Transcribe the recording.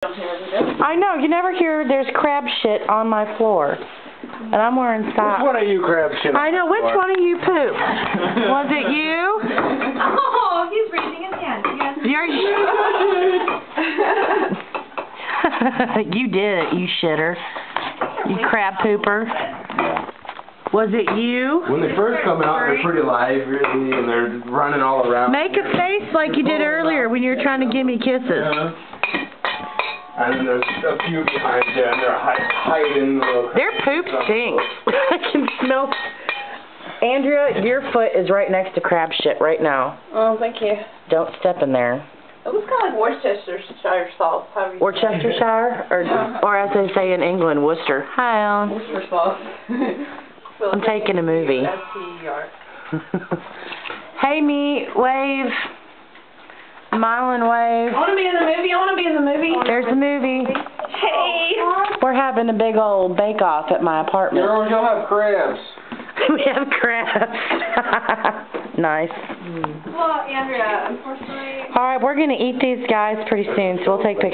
I know, you never hear there's crab shit on my floor. And I'm wearing socks. Which one of you crab shit? I know, which one of you pooped? Was it you? Oh, he's raising his hand. Yes. You did it, you shitter. You crab pooper. Was it you? When they first come out, they're pretty lively and they're running all around. Make a face like you did earlier when you were trying to give me kisses. And then there's a few behind you, and they're hiding. Their poop stinks. I can smell. Andrea, your foot is right next to crab shit right now. Oh, thank you. Don't step in there. It looks kind of like Worcestershire sauce. Worcestershire, or as they say in England, Worcester. Hi, Ellen. Worcester sauce. I'm taking a movie. Hey, me, wave. Smile and wave. I want to be in the movie. There's the movie. Hey. We're having a big old bake-off at my apartment. Girls, you'll have crabs. We have crabs. Nice. Well, Andrea, unfortunately. All right, we're going to eat these guys pretty soon, so we'll take pictures.